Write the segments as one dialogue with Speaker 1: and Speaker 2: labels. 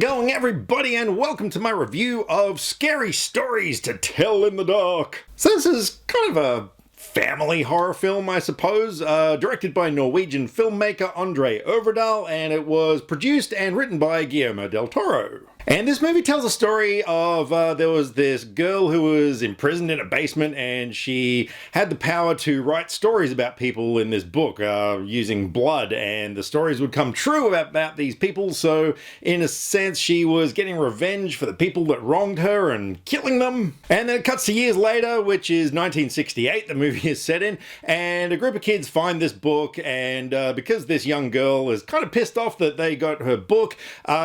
Speaker 1: going, everybody, and welcome to my review of Scary Stories to Tell in the Dark. So this is kind of a family horror film, I suppose, directed by Norwegian filmmaker Andre Øvredal, and it was produced and written by Guillermo del Toro. And this movie tells a story of there was this girl who was imprisoned in a basement, and she had the power to write stories about people in this book using blood, and the stories would come true about these people. So in a sense, she was getting revenge for the people that wronged her and killing them. And then it cuts to years later, which is 1968, the movie is set in, and a group of kids find this book, and because this young girl is kind of pissed off that they got her book,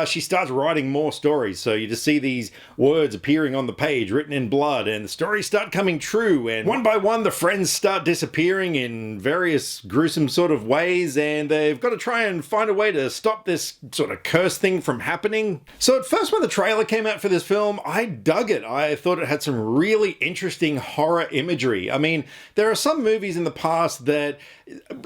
Speaker 1: she starts writing more stories. So you just see these words appearing on the page written in blood, and the stories start coming true, and one by one the friends start disappearing in various gruesome sort of ways, and they've got to try and find a way to stop this sort of curse thing from happening. So at first, when the trailer came out for this film, I dug it. I thought it had some really interesting horror imagery. I mean, there are some movies in the past that,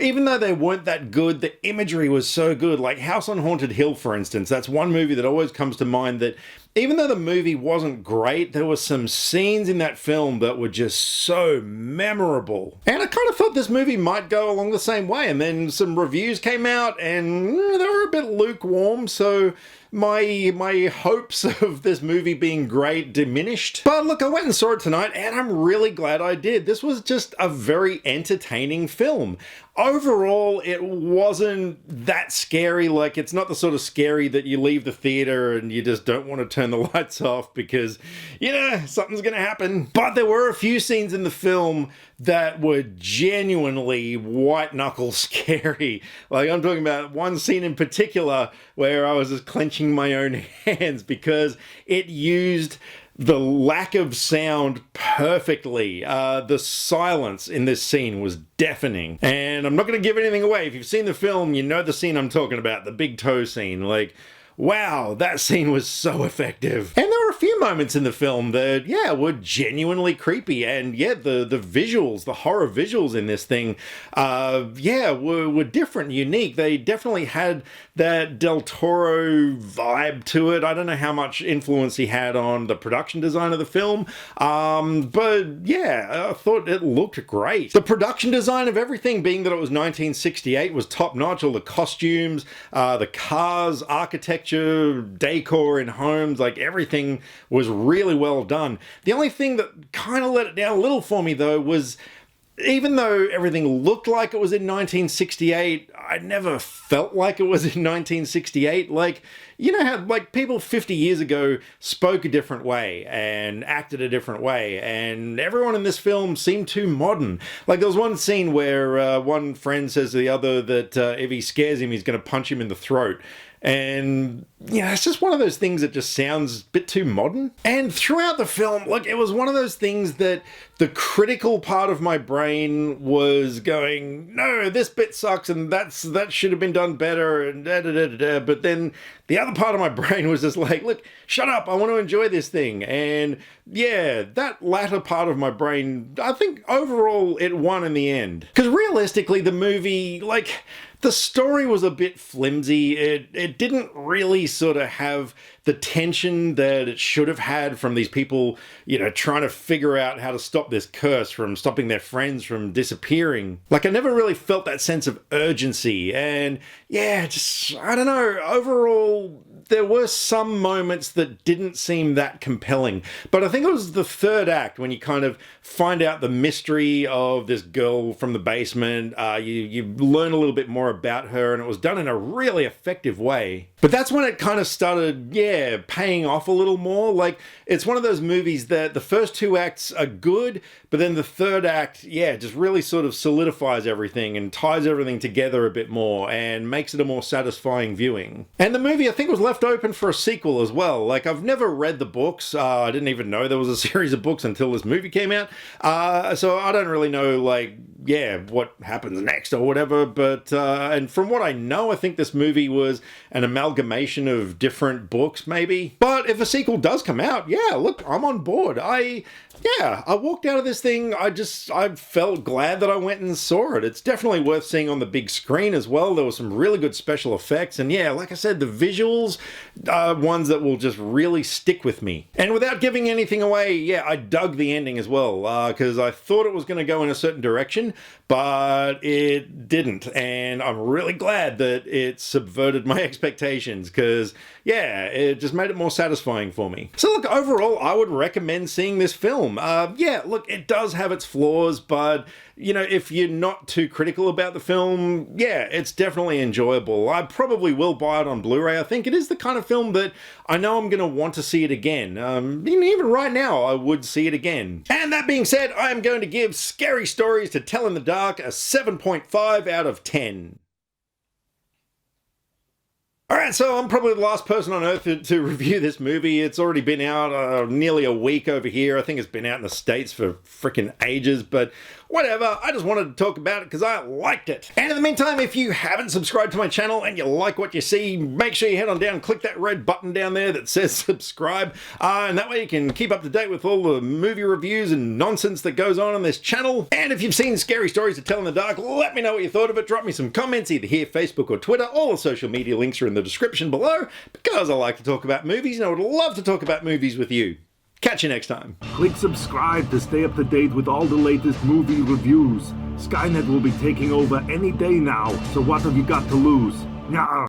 Speaker 1: even though they weren't that good, the imagery was so good. Like House on Haunted Hill, for instance. That's one movie that always comes to mind, that even though the movie wasn't great, there were some scenes in that film that were just so memorable. And I kind of thought this movie might go along the same way, and then some reviews came out and they were a bit lukewarm, so my hopes of this movie being great diminished. But look, I went and saw it tonight, and I'm really glad I did. This was just a very entertaining film. Overall, it wasn't that scary. Like, it's not the sort of scary that you leave the theater and you just don't want to turn the lights off because, you know, something's gonna happen. But there were a few scenes in the film that were genuinely white-knuckle scary. Like, I'm talking about one scene in particular where I was just clenching my own hands because it used the lack of sound perfectly. The silence in this scene was deafening. And I'm not going to give anything away. If you've seen the film, you know the scene I'm talking about, the big toe scene. Like, wow, that scene was so effective. And there were a few moments in the film that, yeah, were genuinely creepy. And yeah, the visuals, the horror visuals in this thing, were different, unique. They definitely had that Del Toro vibe to it. I don't know how much influence he had on the production design of the film, but yeah, I thought it looked great. The production design of everything, being that it was 1968, was top-notch. All the costumes, the cars, architecture, decor in homes, like everything was really well done. The only thing that kind of let it down a little for me, though, was even though everything looked like it was in 1968, I never felt like it was in 1968. Like, you know how, like, people 50 years ago spoke a different way and acted a different way, and everyone in this film seemed too modern. Like, there was one scene where one friend says to the other that if he scares him, he's going to punch him in the throat. And, yeah, it's just one of those things that just sounds a bit too modern. And throughout the film, like, it was one of those things that the critical part of my brain was going, no, this bit sucks, and that should have been done better, and da-da-da-da-da. But then the other part of my brain was just like, look, shut up, I want to enjoy this thing. And yeah, that latter part of my brain, I think overall it won in the end. Because realistically, the movie, like, the story was a bit flimsy. It didn't really sort of have the tension that it should have had from these people, you know, trying to figure out how to stop this curse from stopping their friends from disappearing. Like, I never really felt that sense of urgency. And yeah, just, I don't know, overall, there were some moments that didn't seem that compelling. But I think it was the third act when you kind of find out the mystery of this girl from the basement. You learn a little bit more about her, and it was done in a really effective way. But that's when it kind of started, yeah, paying off a little more. Like, it's one of those movies that the first two acts are good, but then the third act, yeah, just really sort of solidifies everything and ties everything together a bit more and makes it a more satisfying viewing. And the movie, I think, was left open for a sequel as well. Like, I've never read the books. I didn't even know there was a series of books until this movie came out. So I don't really know, like, yeah, what happens next or whatever. But, and from what I know, I think this movie was an amalgamation of different books, maybe. But if a sequel does come out, yeah, look, I'm on board. I walked out of this thing, I felt glad that I went and saw it. It's definitely worth seeing on the big screen as well. There were some really good special effects, and yeah, like I said, the visuals visuals are ones that will just really stick with me. And without giving anything away, yeah, I dug the ending as well, because I thought it was going to go in a certain direction, but it didn't. And I'm really glad that it subverted my expectations, because, yeah, it just made it more satisfying for me. So look, overall, I would recommend seeing this film. Yeah, look, it does have its flaws, but, you know, if you're not too critical about the film, yeah, it's definitely enjoyable. I probably will buy it on Blu-ray. I think it is the kind of film that I know I'm going to want to see it again. Even right now, I would see it again. And that being said, I am going to give Scary Stories to Tell in the Dark a 7.5 out of 10. Alright, so I'm probably the last person on earth to review this movie. It's already been out nearly a week over here. I think it's been out in the States for freaking ages, but whatever. I just wanted to talk about it because I liked it. And in the meantime, if you haven't subscribed to my channel and you like what you see, make sure you head on down and click that red button down there that says subscribe. And that way you can keep up to date with all the movie reviews and nonsense that goes on this channel. And if you've seen Scary Stories to Tell in the Dark, let me know what you thought of it. Drop me some comments either here, Facebook or Twitter. All the social media links are in the description below, because I like to talk about movies and I would love to talk about movies with you. Catch you next time.
Speaker 2: Click subscribe to stay up to date with all the latest movie reviews. Skynet will be taking over any day now, so what have you got to lose? Nyah.